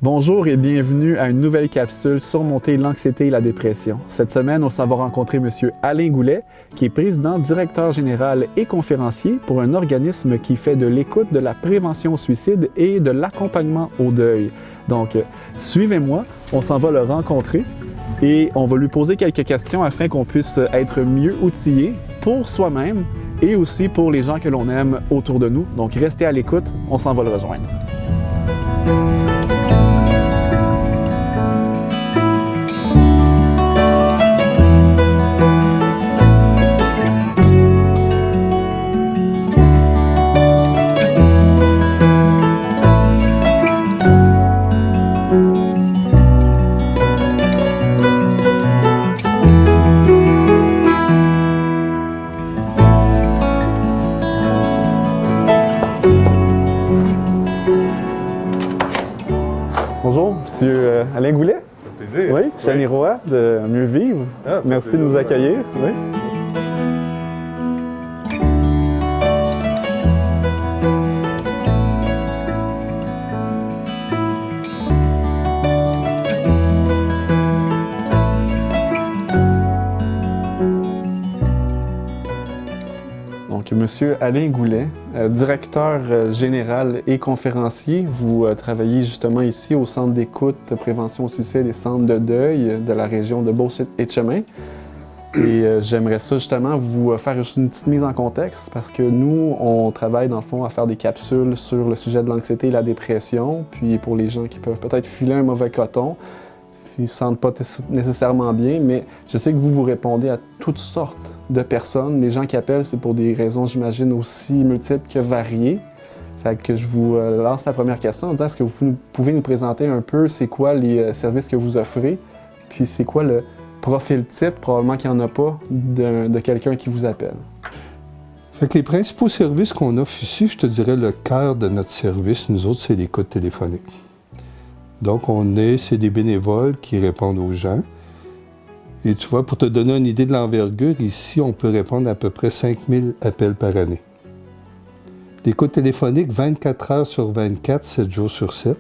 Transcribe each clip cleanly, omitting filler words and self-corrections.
Bonjour et bienvenue à une nouvelle capsule Surmonter l'anxiété et la dépression. Cette semaine, on s'en va rencontrer M. Alain Goulet, qui est président, directeur général et conférencier pour un organisme qui fait de l'écoute, de la prévention au suicide et de l'accompagnement au deuil. Donc, suivez-moi, on s'en va le rencontrer et on va lui poser quelques questions afin qu'on puisse être mieux outillé pour soi-même et aussi pour les gens que l'on aime autour de nous. Donc, restez à l'écoute, on s'en va le rejoindre. Bonjour, M. Alain Goulet. Ça fait plaisir. Oui, Chani Roy de Mieux Vivre. Ah, merci de nous accueillir. Oui. Donc, M. Alain Goulet, directeur général et conférencier, vous travaillez justement ici au Centre d'écoute, prévention au suicide et centre de deuil de la région de Beauce-Etchemin. Et j'aimerais ça justement vous faire juste une petite mise en contexte parce que nous, on travaille dans le fond à faire des capsules sur le sujet de l'anxiété et la dépression. Puis pour les gens qui peuvent peut-être filer un mauvais coton, ils ne se sentent pas nécessairement bien, mais je sais que vous répondez à toutes sortes de personnes. Les gens qui appellent, c'est pour des raisons, j'imagine, aussi multiples que variées. Fait que je vous lance la première question en disant, est-ce que vous pouvez nous présenter un peu c'est quoi les services que vous offrez, puis c'est quoi le profil type, probablement qu'il n'y en a pas, de quelqu'un qui vous appelle? Fait que les principaux services qu'on offre ici, je te dirais le cœur de notre service, nous autres, c'est l'écoute téléphonique. Donc, c'est des bénévoles qui répondent aux gens. Et tu vois, pour te donner une idée de l'envergure, ici, on peut répondre à peu près 5000 appels par année. L'écoute téléphonique, 24 heures sur 24, 7 jours sur 7,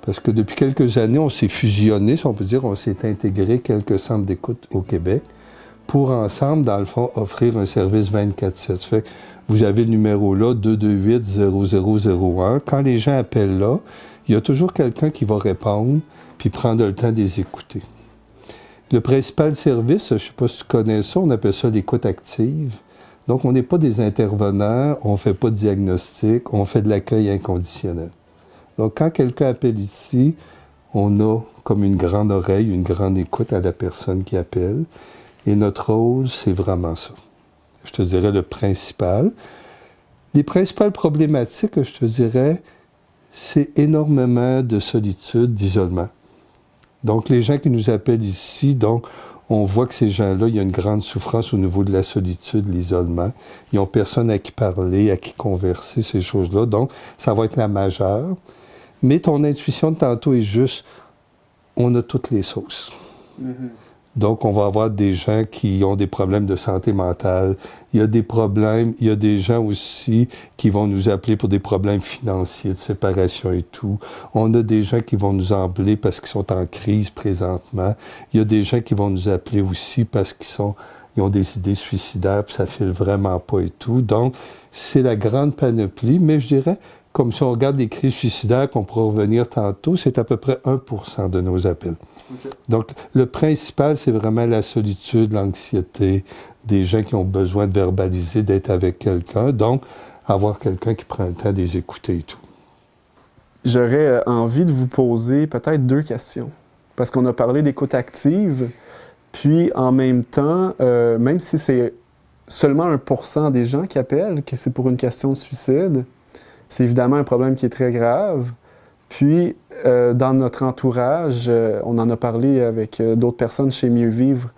parce que depuis quelques années, on s'est fusionné, si on peut dire, on s'est intégré quelques centres d'écoute au Québec pour ensemble, dans le fond, offrir un service 24/7. Ça fait que vous avez le numéro là, 228-0001. Quand les gens appellent là, il y a toujours quelqu'un qui va répondre puis prendre le temps de les écouter. Le principal service, je ne sais pas si tu connais ça, on appelle ça l'écoute active. Donc, on n'est pas des intervenants, on ne fait pas de diagnostic, on fait de l'accueil inconditionnel. Donc, quand quelqu'un appelle ici, on a comme une grande oreille, une grande écoute à la personne qui appelle. Et notre rôle, c'est vraiment ça. Je te dirais le principal. Les principales problématiques, je te dirais, c'est énormément de solitude, d'isolement. Donc, les gens qui nous appellent ici, donc, on voit que ces gens-là, il y a une grande souffrance au niveau de la solitude, l'isolement. Ils n'ont personne à qui parler, à qui converser, ces choses-là. Donc, ça va être la majeure. Mais ton intuition de tantôt est juste, on a toutes les sauces. Mm-hmm. Donc, on va avoir des gens qui ont des problèmes de santé mentale. Il y a des problèmes, il y a des gens aussi qui vont nous appeler pour des problèmes financiers, de séparation et tout. On a des gens qui vont nous appeler parce qu'ils sont en crise présentement. Il y a des gens qui vont nous appeler aussi parce qu'ils ont des idées suicidaires, puis ça ne file vraiment pas et tout. Donc, c'est la grande panoplie, mais je dirais, comme si on regarde les crises suicidaires qu'on pourra revenir tantôt, c'est à peu près 1% de nos appels. Okay. Donc, le principal, c'est vraiment la solitude, l'anxiété, des gens qui ont besoin de verbaliser, d'être avec quelqu'un. Donc, avoir quelqu'un qui prend le temps de les écouter et tout. J'aurais envie de vous poser peut-être 2 questions. Parce qu'on a parlé d'écoute active, puis en même temps, même si c'est seulement 1% des gens qui appellent, que c'est pour une question de suicide, c'est évidemment un problème qui est très grave. Puis, dans notre entourage, on en a parlé avec d'autres personnes chez Mieux Vivre,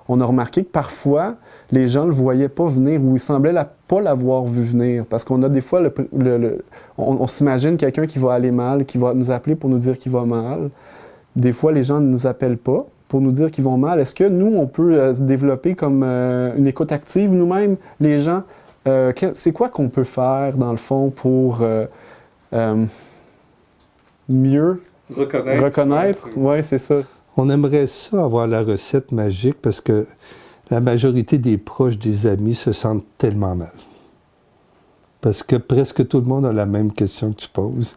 on a remarqué que parfois, les gens ne le voyaient pas venir ou ils semblaient pas l'avoir vu venir. Parce qu'on a des fois, on s'imagine quelqu'un qui va aller mal, qui va nous appeler pour nous dire qu'il va mal. Des fois, les gens ne nous appellent pas pour nous dire qu'ils vont mal. Est-ce que nous, on peut se développer comme une écoute active nous-mêmes, les gens? C'est quoi qu'on peut faire, dans le fond, pour mieux Reconnaître, oui, c'est ça. On aimerait ça, avoir la recette magique, parce que la majorité des proches, des amis, se sentent tellement mal. Parce que presque tout le monde a la même question que tu poses.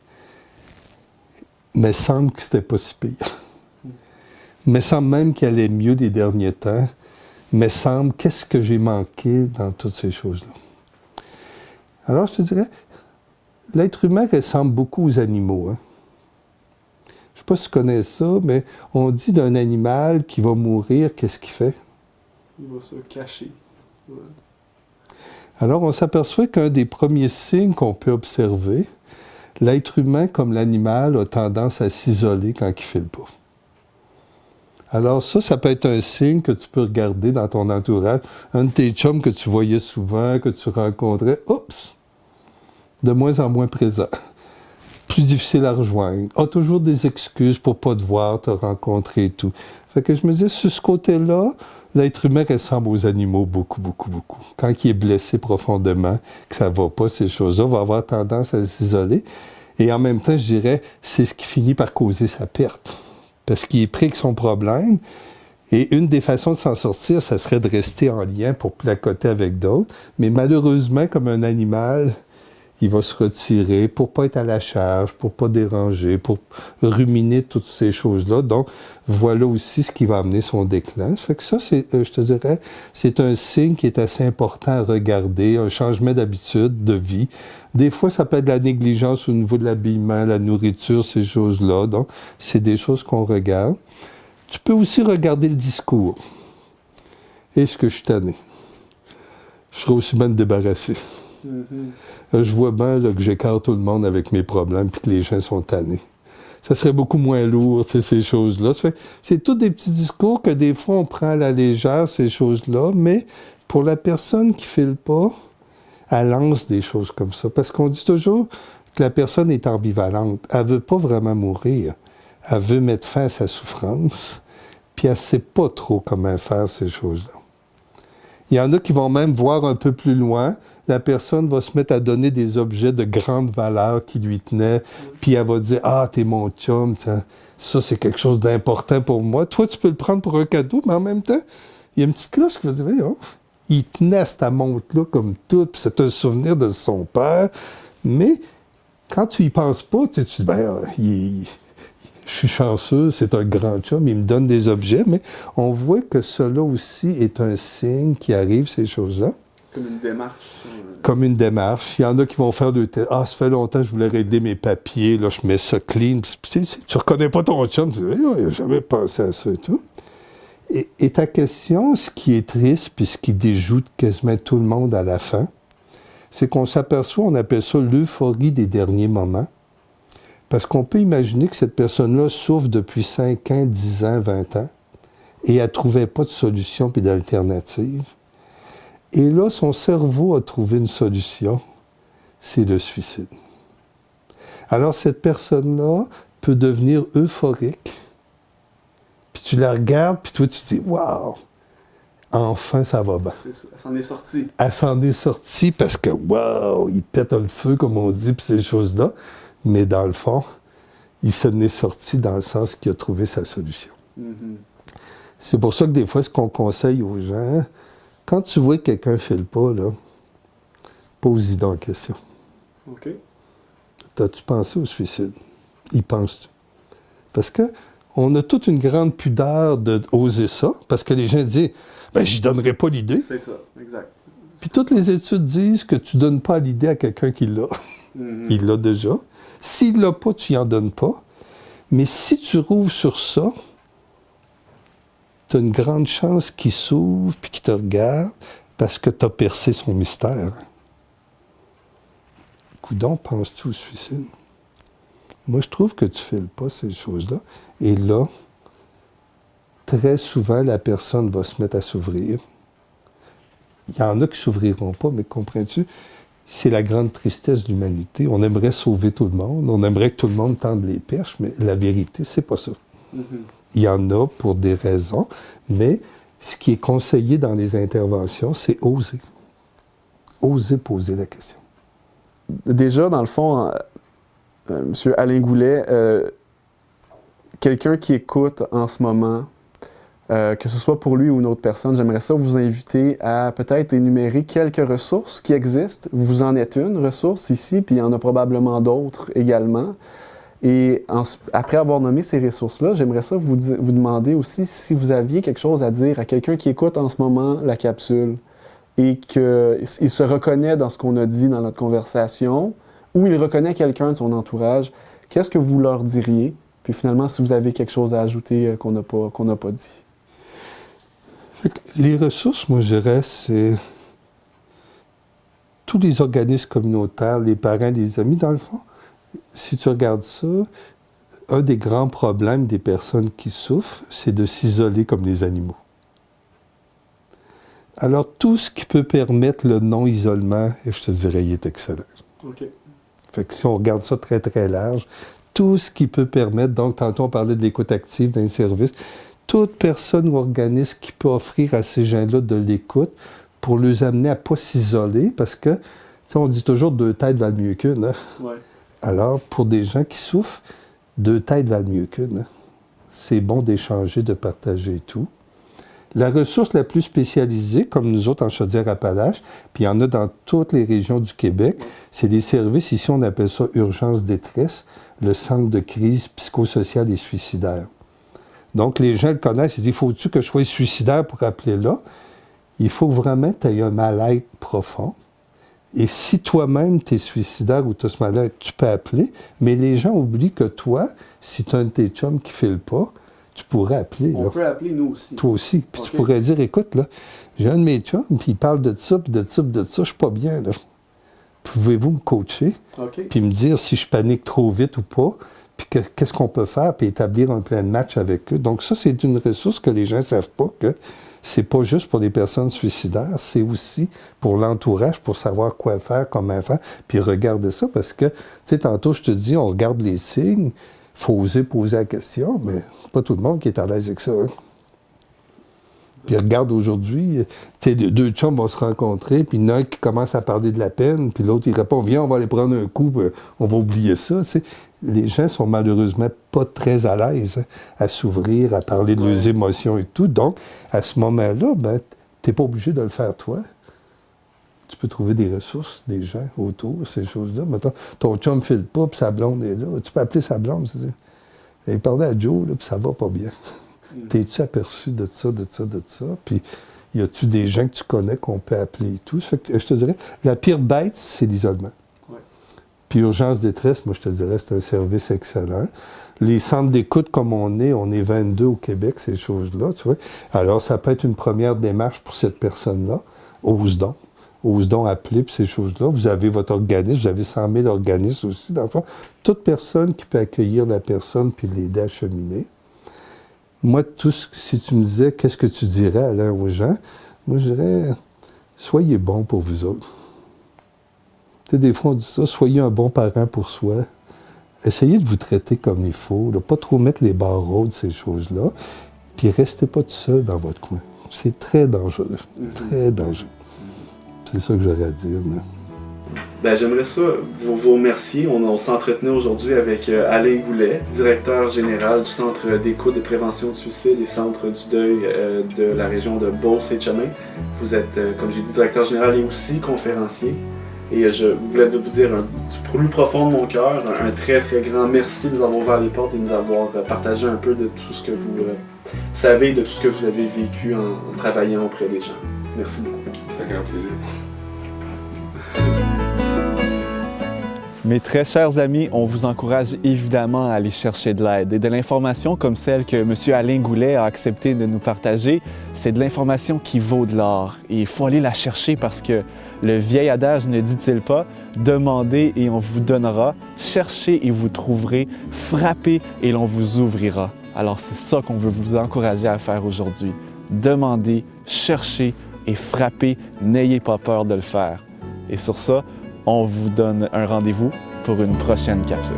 Mais semble que c'était pas si pire. Mais semble même qu'il allait mieux les derniers temps. Mais semble, qu'est-ce que j'ai manqué dans toutes ces choses-là? Alors, je te dirais, l'être humain ressemble beaucoup aux animaux. Hein? Je ne sais pas si tu connais ça, mais on dit d'un animal qui va mourir, qu'est-ce qu'il fait? Il va se cacher. Ouais. Alors, on s'aperçoit qu'un des premiers signes qu'on peut observer, l'être humain, comme l'animal, a tendance à s'isoler quand il ne file pas. Alors ça peut être un signe que tu peux regarder dans ton entourage. Un de tes chums que tu voyais souvent, que tu rencontrais, oups, de moins en moins présent. Plus difficile à rejoindre. A toujours des excuses pour ne pas te voir, te rencontrer et tout. Fait que je me disais, sur ce côté-là, l'être humain ressemble aux animaux beaucoup, beaucoup, beaucoup. Quand il est blessé profondément, que ça ne va pas, ces choses-là, va avoir tendance à s'isoler. Et en même temps, je dirais, c'est ce qui finit par causer sa perte. Parce qu'il est pris avec son problème. Et une des façons de s'en sortir, ça serait de rester en lien pour placoter avec d'autres. Mais malheureusement, comme un animal, il va se retirer pour ne pas être à la charge, pour ne pas déranger, pour ruminer toutes ces choses-là. Donc, voilà aussi ce qui va amener son déclin. Ça fait que ça, je te dirais, c'est un signe qui est assez important à regarder, un changement d'habitude, de vie. Des fois, ça peut être de la négligence au niveau de l'habillement, la nourriture, ces choses-là. Donc, c'est des choses qu'on regarde. Tu peux aussi regarder le discours. Est-ce que je suis tanné? Je serais aussi bien de débarrasser. Je vois bien là, que j'écarte tout le monde avec mes problèmes puis que les gens sont tannés. Ça serait beaucoup moins lourd, ces choses-là. C'est tous des petits discours que des fois on prend à la légère, ces choses-là, mais pour la personne qui ne file pas, elle lance des choses comme ça. Parce qu'on dit toujours que la personne est ambivalente. Elle ne veut pas vraiment mourir. Elle veut mettre fin à sa souffrance, puis elle ne sait pas trop comment faire ces choses-là. Il y en a qui vont même voir un peu plus loin. La personne va se mettre à donner des objets de grande valeur qui lui tenaient, puis elle va dire « Ah, t'es mon chum, ça c'est quelque chose d'important pour moi. » Toi, tu peux le prendre pour un cadeau, mais en même temps, il y a une petite cloche qui va dire « Voyons, il tenait à cette montre-là comme tout, puis c'est un souvenir de son père. » Mais quand tu y penses pas, tu dis « Ben, je suis chanceux, c'est un grand chum, il me donne des objets. » Mais on voit que cela aussi est un signe qui arrive, ces choses-là. Comme une démarche. Comme une démarche. Il y en a qui vont faire le test. Ah, ça fait longtemps que je voulais régler mes papiers, là, je mets ça clean. Puis, tu reconnais pas ton chum, tu dis, il n'a jamais pensé à ça et tout. Et ta question, ce qui est triste, puis ce qui déjoue quasiment tout le monde à la fin, c'est qu'on s'aperçoit, on appelle ça l'euphorie des derniers moments. Parce qu'on peut imaginer que cette personne-là souffre depuis 5 ans, 10 ans, 20 ans, et elle ne trouvait pas de solution puis d'alternative. Et là, son cerveau a trouvé une solution, c'est le suicide. Alors, cette personne-là peut devenir euphorique, puis tu la regardes, puis toi, tu te dis « Wow! Enfin, ça va bien. » Elle s'en est sortie. Elle s'en est sortie parce que « Wow! » Il pète le feu, comme on dit, puis ces choses-là. Mais dans le fond, il s'en est sorti dans le sens qu'il a trouvé sa solution. Mm-hmm. C'est pour ça que des fois, ce qu'on conseille aux gens, quand tu vois que quelqu'un ne file pas, là, pose-y donc la question. OK. T'as-tu pensé au suicide? Y penses-tu? Parce qu'on a toute une grande pudeur d'oser ça, parce que les gens disent « Ben, j'y donnerai pas l'idée. » C'est ça, exact. Puis toutes les études disent que tu ne donnes pas l'idée à quelqu'un qui l'a. Mm-hmm. Il l'a déjà. S'il ne l'a pas, tu n'y en donnes pas. Mais si tu rouvres sur ça, tu as une grande chance qu'il s'ouvre puis qu'il te regarde parce que tu as percé son mystère. Coudon, penses-tu au suicide? Moi, je trouve que tu ne files pas ces choses-là. Et là, très souvent, la personne va se mettre à s'ouvrir. Il y en a qui ne s'ouvriront pas, mais comprends-tu? C'est la grande tristesse de l'humanité. On aimerait sauver tout le monde. On aimerait que tout le monde tende les perches, mais la vérité, c'est pas ça. Mm-hmm. Il y en a pour des raisons, mais ce qui est conseillé dans les interventions, c'est oser. Oser poser la question. Déjà, dans le fond, M. Alain Goulet, quelqu'un qui écoute en ce moment, que ce soit pour lui ou une autre personne, j'aimerais ça vous inviter à peut-être énumérer quelques ressources qui existent. Vous en êtes une ressource ici, puis il y en a probablement d'autres également. Et après avoir nommé ces ressources-là, j'aimerais ça vous demander aussi si vous aviez quelque chose à dire à quelqu'un qui écoute en ce moment la capsule et qu'il se reconnaît dans ce qu'on a dit dans notre conversation, ou il reconnaît quelqu'un de son entourage. Qu'est-ce que vous leur diriez? Puis finalement, si vous avez quelque chose à ajouter qu'on n'a pas dit. Les ressources, moi, je dirais, c'est tous les organismes communautaires, les parents, les amis, dans le fond. Si tu regardes ça, un des grands problèmes des personnes qui souffrent, c'est de s'isoler comme les animaux. Alors, tout ce qui peut permettre le non-isolement, je te dirais, il est excellent. OK. Fait que si on regarde ça très, très large, tout ce qui peut permettre, donc tantôt on parlait de l'écoute active d'un service, toute personne ou organisme qui peut offrir à ces gens-là de l'écoute pour les amener à ne pas s'isoler, parce que, on dit toujours 2 têtes valent mieux qu'une. Hein? Ouais. Alors, pour des gens qui souffrent, 2 têtes valent mieux qu'une. Hein? C'est bon d'échanger, de partager tout. La ressource la plus spécialisée, comme nous autres en Chaudière-Appalaches, puis il y en a dans toutes les régions du Québec, c'est des services, ici on appelle ça urgence-détresse, le centre de crise psychosociale et suicidaire. Donc les gens le connaissent, ils disent, faut-tu que je sois suicidaire pour appeler là? Il faut vraiment que tu aies un mal-être profond. Et si toi-même, tu es suicidaire ou tu as ce mal-être, tu peux appeler, mais les gens oublient que toi, si tu as un de tes chums qui ne file pas, tu pourrais appeler. On peut appeler nous aussi. Toi aussi. Puis Okay. Tu pourrais dire, écoute, là, j'ai un de mes chums, puis il parle de ça, puis de ça, puis de ça, je suis pas bien. Là. Pouvez-vous me coacher? Okay. Puis me dire si je panique trop vite ou pas, puis qu'est-ce qu'on peut faire, puis établir un plan de match avec eux. Donc ça, c'est une ressource que les gens ne savent pas, que c'est pas juste pour les personnes suicidaires, c'est aussi pour l'entourage, pour savoir quoi faire, comment faire, puis regarder ça, parce que, tu sais, tantôt, je te dis, on regarde les signes, il faut oser poser la question, mais c'est pas tout le monde qui est à l'aise avec ça. Hein? Puis regarde aujourd'hui, tu sais, 2 chums vont se rencontrer, puis il y en a un qui commence à parler de la peine, puis l'autre, il répond, viens, on va aller prendre un coup, on va oublier ça, tu sais. Les gens sont malheureusement pas très à l'aise hein, à s'ouvrir, à parler de leurs émotions et tout. Donc, à ce moment-là, ben, tu n'es pas obligé de le faire toi. Tu peux trouver des ressources, des gens autour, ces choses-là. Mettons, ton chum ne file pas, puis sa blonde est là. Tu peux appeler sa blonde, c'est-à-dire. Elle parlait à Joe, puis ça va pas bien. T'es-tu aperçu de ça, de ça, de ça? Puis, y a-tu des gens que tu connais qu'on peut appeler et tout? Ça fait que, je te dirais, la pire bête, c'est l'isolement. Puis urgence détresse, moi je te dirais, c'est un service excellent. Les centres d'écoute comme on est 22 au Québec, ces choses-là, tu vois. Alors ça peut être une première démarche pour cette personne-là. Ose donc appeler pour ces choses-là. Vous avez votre organisme, vous avez 100 000 organismes aussi, dans le fond. Toute personne qui peut accueillir la personne puis l'aider à cheminer. Moi, si tu me disais, qu'est-ce que tu dirais Alain aux gens? Moi je dirais, soyez bons pour vous autres. Tu sais, des fois, on dit ça, soyez un bon parent pour soi. Essayez de vous traiter comme il faut, de ne pas trop mettre les barreaux de ces choses-là, puis restez pas tout seul dans votre coin. C'est très dangereux, très dangereux. C'est ça que j'aurais à dire. Ben, j'aimerais ça vous remercier. On s'entretenait aujourd'hui avec Alain Goulet, directeur général du Centre d'écoute de prévention de suicide et Centre du deuil de la région de Beauce-et-Chemin. Vous êtes, comme j'ai dit, directeur général et aussi conférencier. Et je voulais vous dire du plus profond de mon cœur, un très très grand merci de nous avoir ouvert les portes et de nous avoir partagé un peu de tout ce que vous savez, de tout ce que vous avez vécu en travaillant auprès des gens. Merci beaucoup. Avec grand plaisir. Mes très chers amis, on vous encourage évidemment à aller chercher de l'aide. Et de l'information comme celle que M. Alain Goulet a accepté de nous partager, c'est de l'information qui vaut de l'or. Et il faut aller la chercher parce que le vieil adage ne dit-il pas « Demandez et on vous donnera, cherchez et vous trouverez, frappez et l'on vous ouvrira ». Alors c'est ça qu'on veut vous encourager à faire aujourd'hui. Demandez, cherchez et frappez, n'ayez pas peur de le faire. Et sur ça, on vous donne un rendez-vous pour une prochaine capsule.